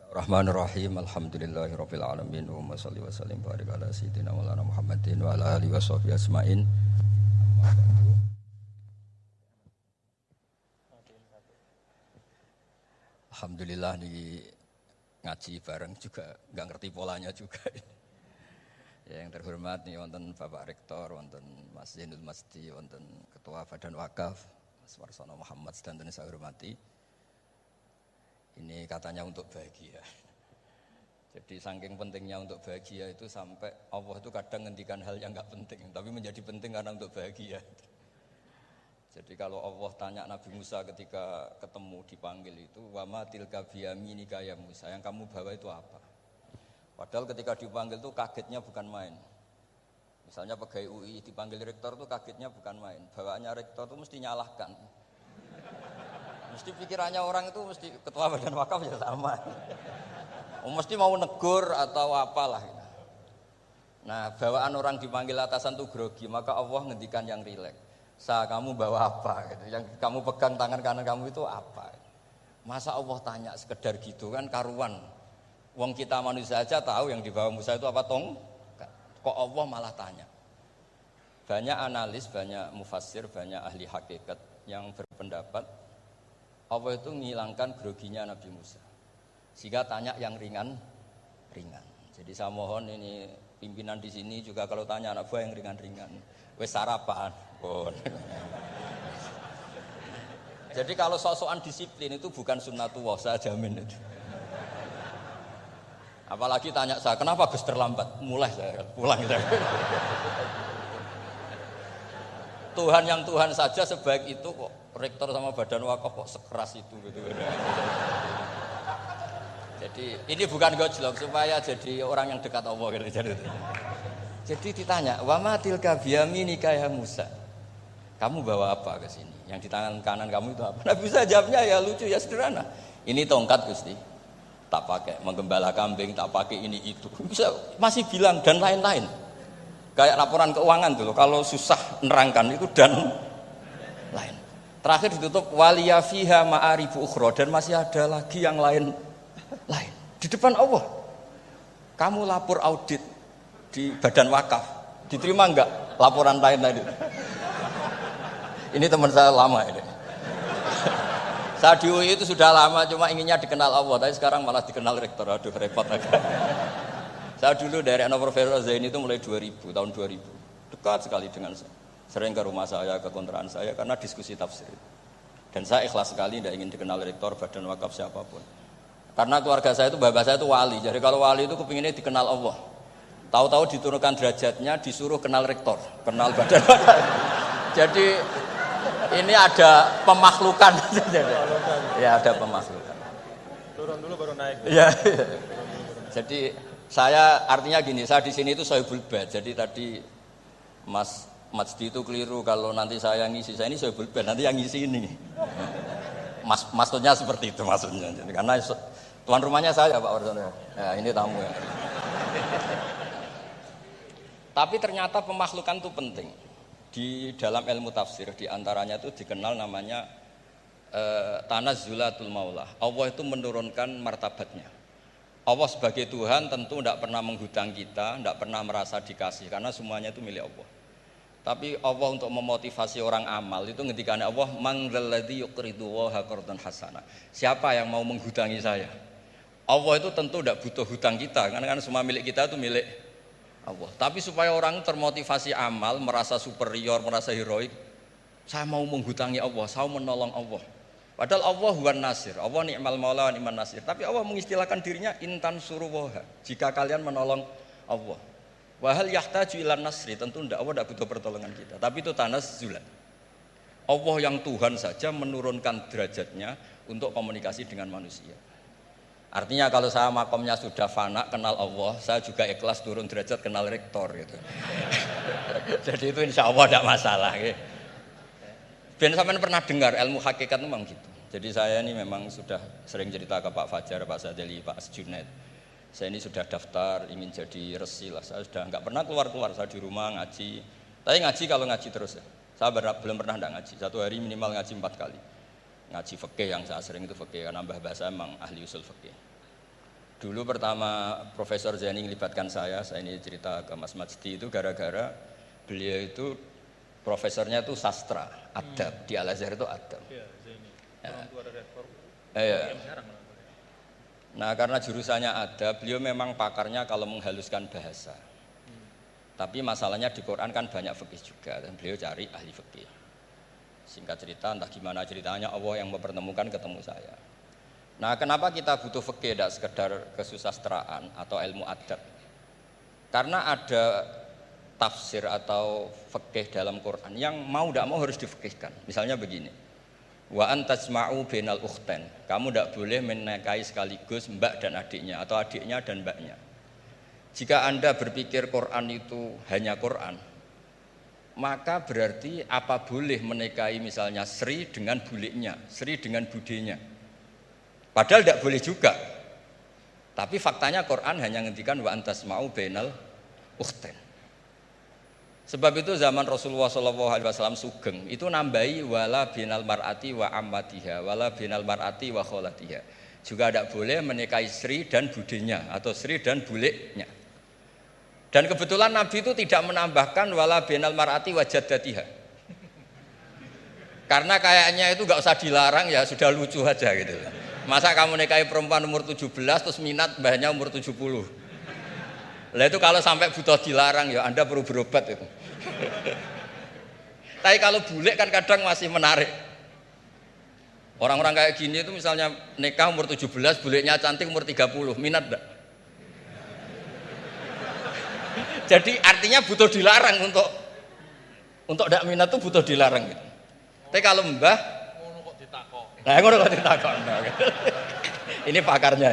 Bismillahirrahmanirrahim. Alhamdulillahirabbil alamin. Wa shalli wa sallim barik ala sayyidina Maulana Muhammadin wa ala alihi washabihi asmain. Alhamdulillah niki ngaji bareng juga enggak ngerti polanya juga. Ya, yang terhormat nih wonten Bapak Rektor, wonten Mas Zainul Masdi, wonten Ketua Badan Wakaf Mas Warsono Muhammad sedanten saya hormati. Ini katanya untuk bahagia. Jadi saking pentingnya untuk bahagia itu sampai Allah itu kadang ngendikan hal yang enggak penting, tapi menjadi penting karena untuk bahagia. Jadi kalau Allah tanya Nabi Musa ketika ketemu dipanggil itu, wa ma tilka biyaminika ya Musa, yang kamu bawa itu apa? Padahal ketika dipanggil itu kagetnya bukan main. Misalnya pegawai UI dipanggil rektor itu kagetnya bukan main. Bawaannya rektor itu mesti nyalahkan. Mesti pikirannya orang itu mesti ketua badan wakaf ya sama. Mesti mau negur atau apalah. Nah, bawaan orang dipanggil atasan itu grogi, maka Allah ngendikan yang rileks. Kamu bawa apa? Gitu. Yang kamu pegang tangan kanan kamu itu apa? Masa Allah tanya sekedar gitu kan karuan. Wong kita manusia saja tahu yang dibawa Musa itu apa tong? Kok Allah malah tanya? Banyak analis, banyak mufassir, banyak ahli hakikat yang berpendapat Allah itu menghilangkan groginya Nabi Musa. Sehingga tanya yang ringan. Jadi saya mohon ini pimpinan di sini juga kalau tanya anak buah yang ringan-ringan. Wes sarapan. Oh. Jadi kalau sosokan disiplin itu bukan sunnatullah, saya jamin itu. Apalagi tanya saya, kenapa Gus terlambat? Mulai saya, pulang saya. Tuhan yang Tuhan saja sebaik itu kok rektor sama badan wakaf kok sekeras itu gitu. Jadi ini bukan gojlok supaya jadi orang yang dekat Allah gitu. Jadi ditanya, wa ma tilka biyaminika ya Musa. Kamu bawa apa ke sini? Yang di tangan kanan kamu itu apa? Nabi Musa jawabnya ya lucu ya sederhana. Ini tongkat Gusti. Tak pakai menggembala kambing, tak pakai ini itu. Bisa masih bilang dan lain-lain. Kayak laporan keuangan dulu, kalau susah nerangkan itu dan lain. Terakhir ditutup waliya fiha ma'aribu ukhra dan masih ada lagi yang lain. Di depan Allah. Kamu lapor audit di badan wakaf, diterima enggak laporan lain tadi? Ini teman saya lama ini. Saya di UI itu sudah lama, cuma inginnya dikenal Allah, tapi sekarang malah dikenal rektor. Aduh repot lagi. Saya dulu dari anak Profesor Zaini itu mulai 2000, tahun 2000. Dekat sekali dengan saya. Sering ke rumah saya, ke kontrakan saya, karena diskusi tafsir. Dan saya ikhlas sekali, tidak ingin dikenal rektor, badan wakaf siapapun. Karena keluarga saya itu, bapak saya itu wali. Jadi kalau wali itu kepinginnya dikenal Allah. Tahu-tahu diturunkan derajatnya, disuruh kenal rektor, kenal badan wakaf. Jadi ini ada pemakhlukan. Ya ada pemakhlukan. Turun dulu baru naik. Ya. Jadi saya artinya gini, saya di sini itu sohibul bait. Jadi tadi Mas Masdi itu keliru kalau nanti saya ngisi. Saya ini sohibul bait, nanti yang ngisi ini. Maksudnya seperti itu maksudnya. Jadi, karena tuan rumahnya saya Pak Warsono. Ya, ini tamu ya. Tapi ternyata pemakhlukan itu penting. Di dalam ilmu tafsir diantaranya itu dikenal namanya tanazzulatul maulah. Allah itu menurunkan martabatnya. Allah sebagai Tuhan tentu tidak pernah menghutang kita, tidak pernah merasa dikasih karena semuanya itu milik Allah. Tapi Allah untuk memotivasi orang amal itu ngendikan Allah man dzalladzi yuqridu waha qardan hasana. Siapa yang mau menghutangi saya? Allah itu tentu tidak butuh hutang kita karena kan semua milik kita itu milik Allah. Tapi supaya orang termotivasi amal, merasa superior, merasa heroik, saya mau menghutangi Allah, saya mau menolong Allah. Padahal Allah huwan nasir, Allah ni'mal maula wa ni'man nasir. Tapi Allah mengistilahkan dirinya intan suruwaha, jika kalian menolong Allah. Wahal yahtaju ilan nasri, tentu tidak, Allah tidak butuh pertolongan kita. Tapi itu tanazzulan. Allah yang Tuhan saja menurunkan derajatnya untuk komunikasi dengan manusia. Artinya kalau saya makomnya sudah fana kenal Allah, saya juga ikhlas turun derajat kenal rektor gitu. Jadi itu insya Allah tidak masalah. Gitu. Ben sampean pernah dengar ilmu hakikat memang gitu. Jadi saya ini memang sudah sering cerita ke Pak Fajar, Pak Sadeli, Pak Junaid. Saya ini sudah daftar ingin jadi resi lah. Saya sudah nggak pernah keluar, saya di rumah ngaji. Tapi ngaji kalau ngaji terus ya. Saya belum pernah nggak ngaji. Satu hari minimal ngaji 4 kali. Ngaji fikih yang saya sering itu fikih, karena Mbah Bahasa memang ahli usul fikih. Dulu pertama Profesor Zaini melibatkan saya ini cerita ke Mas Majdi itu gara-gara beliau itu profesornya itu sastra, adab, di Al-Azhar itu adab. Iya, Zaini. Orang tua dari Rektor. Iya. Sekarang. Nah karena jurusannya adab, beliau memang pakarnya kalau menghaluskan bahasa. Tapi masalahnya di Quran kan banyak fikih juga dan beliau cari ahli fikih. Singkat cerita, entah gimana ceritanya Allah yang mempertemukan ketemu saya. Nah, kenapa kita butuh fikih, tidak sekedar kesusastraan atau ilmu adab? Karena ada tafsir atau fikih dalam Quran yang mau tidak mau harus difikihkan. Misalnya begini, wa antasma'u bainal ukhtain. Kamu tidak boleh menikahi sekaligus mbak dan adiknya atau adiknya dan mbaknya. Jika Anda berpikir Quran itu hanya Quran, maka berarti apa boleh menikahi misalnya Sri dengan buliknya, Sri dengan budenya. Padahal tidak boleh juga. Tapi faktanya Quran hanya ngendikan wa antasma'u bainal ukhtain. Sebab itu zaman Rasulullah SAW sugeng itu nambahi wala bainal mar'ati wa ammatiha, wala bainal mar'ati wa kholatiha. Juga tidak boleh menikahi Sri dan budenya atau Sri dan buliknya. Dan kebetulan Nabi itu tidak menambahkan wala bainal mar'ati wa jaddatiha. Karena kayaknya itu nggak usah dilarang ya sudah lucu aja gitu. Masa kamu nikahi perempuan umur 17 terus minat mbahnya umur 70. Lah itu kalau sampai butuh dilarang ya Anda perlu berobat itu. Tapi kalau bulik kan kadang masih menarik. Orang-orang kayak gini itu misalnya nikah umur 17, buliknya cantik umur 30, minat enggak? Jadi artinya butuh dilarang untuk enggak minat itu butuh dilarang gitu. Tapi kalau mbah nah, ngono kok ditakon. Ini pakarnya.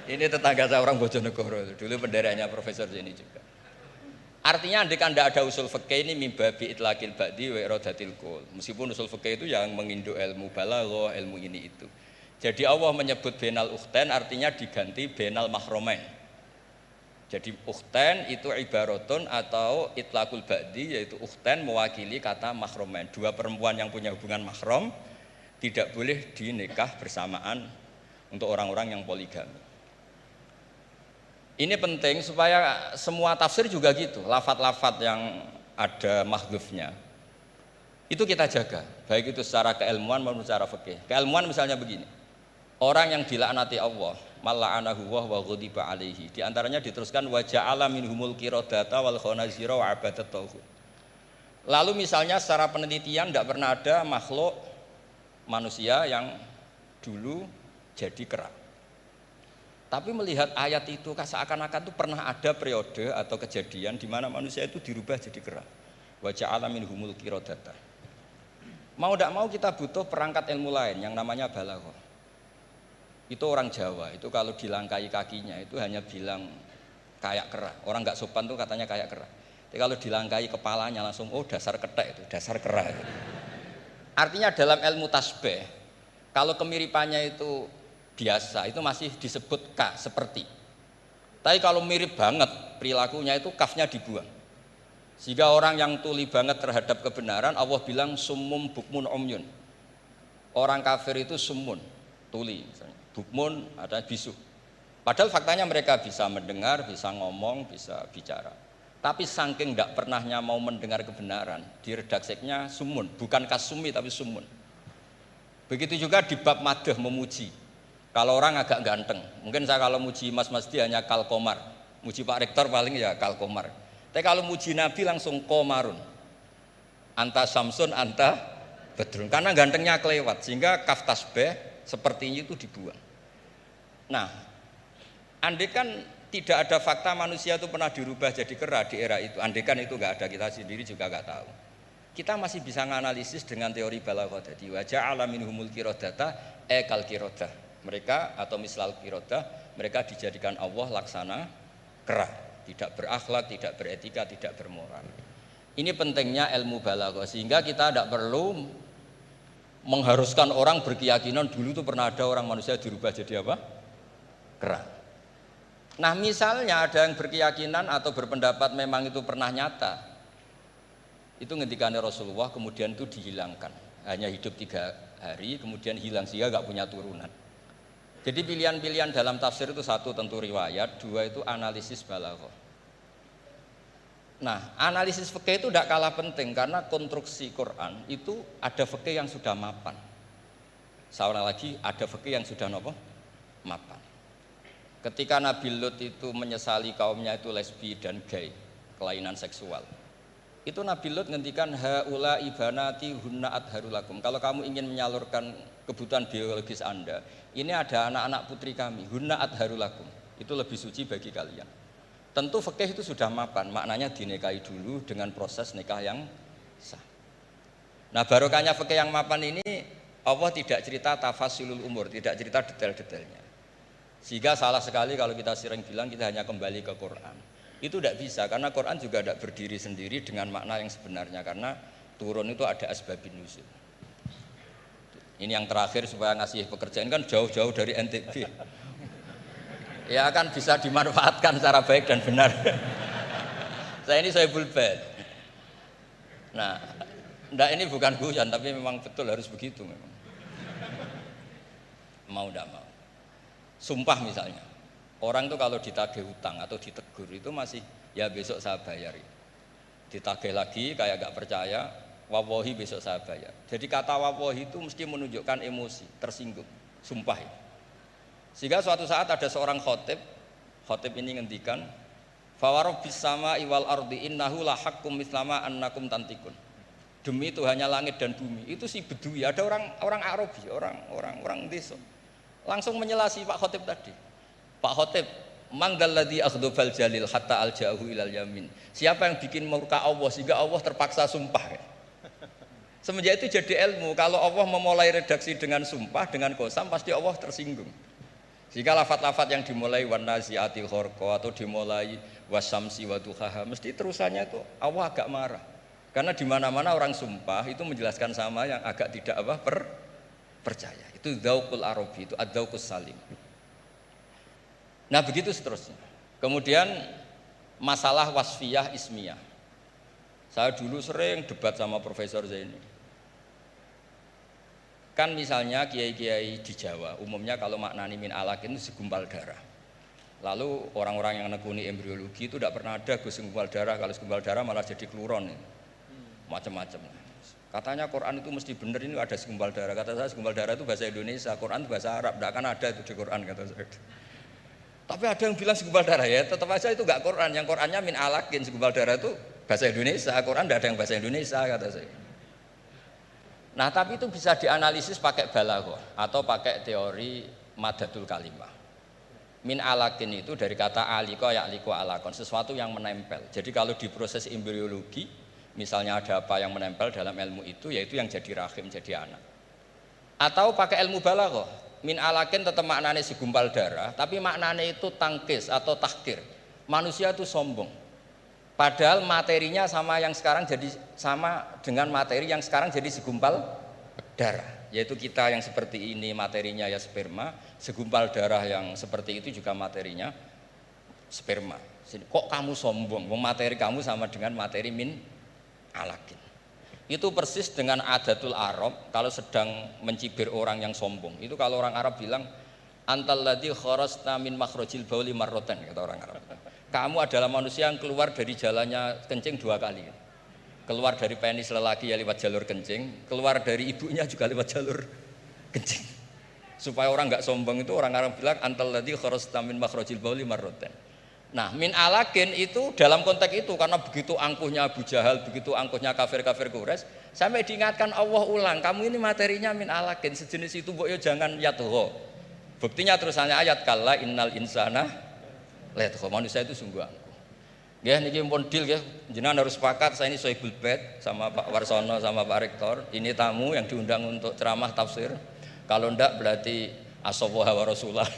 Ini tetangga saya orang Bojonegoro. Dulu benderanya Profesor Zaini juga. Artinya andaikan tidak ada usul fikih ini mimbabi itlaqil ba'di wa iradatil qul. Meskipun usul fikih itu yang menginduk ilmu balaghah, ilmu ini itu. Jadi Allah menyebut bainal ukhtain artinya diganti bainal mahromain. Jadi ukhtain itu ibaratun atau itlaqul ba'di yaitu ukhtain mewakili kata mahromain. Dua perempuan yang punya hubungan mahram tidak boleh dinikah bersamaan untuk orang-orang yang poligami. Ini penting supaya semua tafsir juga gitu. Lafat-lafat yang ada mahdhufnya itu kita jaga. Baik itu secara keilmuan maupun secara fikih. Keilmuan misalnya begini. Orang yang dilaknati Allah, mala'anahu wa ghadiba alaihi. Di antaranya diteruskan wa ja'ala minhumul qiradata wal khanazira wa abadat tauhid. Lalu misalnya secara penelitian tidak pernah ada makhluk manusia yang dulu jadi kera. Tapi melihat ayat itu seakan-akan itu pernah ada periode atau kejadian di mana manusia itu dirubah jadi kera. Wa ja'ala minhumul qiradata. Mau tidak mau kita butuh perangkat ilmu lain yang namanya balaghah. Itu orang Jawa, itu kalau dilangkai kakinya itu hanya bilang kayak kera. Orang nggak sopan tuh katanya kayak kera. Tapi kalau dilangkai kepalanya langsung oh dasar ketek itu, dasar kera. Itu. Artinya dalam ilmu tasbih, kalau kemiripannya itu biasa, itu masih disebut ka seperti. Tapi kalau mirip banget perilakunya itu kafnya dibuang. Sehingga orang yang tuli banget terhadap kebenaran, Allah bilang summum bukmun umyun. Orang kafir itu summun, tuli misalnya. Bukmun ada bisu. Padahal faktanya mereka bisa mendengar, bisa ngomong, bisa bicara. Tapi saking tidak pernahnya mau mendengar kebenaran, di redakseknya sumun, bukan kasumi tapi sumun. Begitu juga di bab madh memuji. Kalau orang agak ganteng, mungkin saya kalau muji Mas Masdi hanya kalkomar, muji Pak Rektor paling ya kalkomar. Tapi kalau muji Nabi langsung komarun, anta samsun, anta bedrun. Karena gantengnya kelewat, sehingga kaf tasbih sepertinya itu dibuang. Nah, andai kan tidak ada fakta manusia itu pernah dirubah jadi kera di era itu, andai kan itu nggak ada, kita sendiri juga nggak tahu. Kita masih bisa menganalisis dengan teori balaghah tadi. Wa ja'ala minhumul qiradata kal qiradah. Mereka atau mislal qiradah, mereka dijadikan Allah laksana kera, tidak berakhlak, tidak beretika, tidak bermoral. Ini pentingnya ilmu balaghah sehingga kita tidak perlu mengharuskan orang berkeyakinan dulu itu pernah ada orang manusia dirubah jadi apa? Kera. Nah misalnya ada yang berkeyakinan atau berpendapat memang itu pernah nyata, itu ngendikannya Rasulullah kemudian itu dihilangkan, hanya hidup 3 hari kemudian hilang sehingga nggak punya turunan. Jadi pilihan-pilihan dalam tafsir itu satu tentu riwayat, dua itu analisis balaghah. Nah, analisis fikih itu tidak kalah penting karena konstruksi Quran itu ada fikih yang sudah mapan. Seorang lagi ada fikih yang sudah nopo mapan. Ketika Nabi Lut itu menyesali kaumnya itu lesbi dan gay, kelainan seksual. Itu Nabi Lut ngendikan haula ibanati hunna adharulakum. Kalau kamu ingin menyalurkan kebutuhan biologis Anda, ini ada anak-anak putri kami, hunna adharulakum. Itu lebih suci bagi kalian. Tentu fikih itu sudah mapan, maknanya dinikahi dulu dengan proses nikah yang sah. Nah, barokahnya fikih yang mapan ini Allah tidak cerita tafasilul umur, tidak cerita detail-detailnya. Sehingga salah sekali kalau kita sering bilang kita hanya kembali ke Quran. Itu tidak bisa karena Quran juga tidak berdiri sendiri dengan makna yang sebenarnya karena turun itu ada asbabun nuzul. Ini yang terakhir supaya ngasih pekerjaan kan jauh-jauh dari NTB. Ya kan bisa dimanfaatkan secara baik dan benar. Saya ini Sohibul Bait. Nah, enggak ini bukan guyon tapi memang betul harus begitu memang. Mau tidak mau. Sumpah misalnya. Orang itu kalau ditagih hutang atau ditegur itu masih ya besok saya bayar. Ditagih lagi kayak gak percaya, wawahi besok saya bayar. Jadi kata wawahi itu mesti menunjukkan emosi, tersinggung, sumpah. Sehingga suatu saat ada seorang khotib ini ngendikan, fawarobbis sama iwal ardi innahu lahakum mislama annakum tantikun. Demi Tuhannya langit dan bumi. Itu si Bedui, ada orang Arabi, orang desa. Langsung menyelasi Pak Khotib tadi. Pak Khotib, mangdalladzi akhdhafal jalil hatta alja'ahu ilal yamin. Siapa yang bikin murka Allah sehingga Allah terpaksa sumpah. Semenjak itu jadi ilmu, kalau Allah memulai redaksi dengan sumpah, dengan qasam pasti Allah tersinggung. Jika lafaz-lafaz yang dimulai wan naziati gharqa atau dimulai wasamsi wa duhaha, mesti terusannya itu Allah agak marah. Karena di mana-mana orang sumpah itu menjelaskan sama yang agak tidak percaya. Itu dzauqul arabi, itu adzauqus salim. Nah begitu seterusnya. Kemudian masalah wasfiyah ismiyah. Saya dulu sering debat sama Profesor Zaini. Kan misalnya kiai-kiai di Jawa, umumnya kalau maknani min alakin itu segumpal darah. Lalu orang-orang yang nekuni embriologi itu tidak pernah ada segumpal darah. Kalau segumpal darah malah jadi kluron, macam-macam. Katanya Quran itu mesti benar ini ada segumpal darah. Kata saya segumpal darah itu bahasa Indonesia, Quran itu bahasa Arab. Tidak akan ada itu di Quran kata saya. Tapi ada yang bilang segumpal darah ya, tetap aja itu enggak Quran. Yang Qurannya min alakin, segumpal darah itu bahasa Indonesia. Quran tidak ada yang bahasa Indonesia kata saya. Nah tapi itu bisa dianalisis pakai balaghah atau pakai teori madatul kalimah. Min alakin itu dari kata aliko ya'liko alakon, sesuatu yang menempel. Jadi kalau di proses embriologi, misalnya ada apa yang menempel dalam ilmu itu, yaitu yang jadi rahim, jadi anak. Atau pakai ilmu balaghah. Min alakin tetap maknanya segumpal darah, tapi maknanya itu tangkis atau tahkir. Manusia itu sombong. Padahal materinya sama yang sekarang jadi sama dengan materi yang sekarang jadi segumpal darah. Yaitu kita yang seperti ini materinya ya sperma, segumpal darah yang seperti itu juga materinya sperma. Kok kamu sombong? Materi kamu sama dengan materi min alakin. Itu persis dengan adatul Arab kalau sedang mencibir orang yang sombong. Itu kalau orang Arab bilang antal ladzi kharajta min makhrajil bauli marratan, kata orang Arab. Kamu adalah manusia yang keluar dari jalannya kencing 2 kali. Keluar dari penis lelaki ya lewat jalur kencing, keluar dari ibunya juga lewat jalur kencing. Supaya orang enggak sombong itu orang Arab bilang antal ladzi kharajta min makhrajil bauli marratan. Nah, min alakin itu dalam konteks itu karena begitu angkuhnya Abu Jahal, begitu angkuhnya kafir-kafir Quraisy, sampai diingatkan Allah ulang, kamu ini materinya min alakin, sejenis itu mbok yo jangan yatgha. Buktinya terusannya ayat kalla innal insana layatgha, manusia itu sungguh angkuh. Nggih niki pun deal nggih, jenengan harus sepakat saya ini Sohibul Bait sama Pak Warsono sama Pak Rektor, ini tamu yang diundang untuk ceramah tafsir. Kalau ndak berarti asawaha wa rasulah.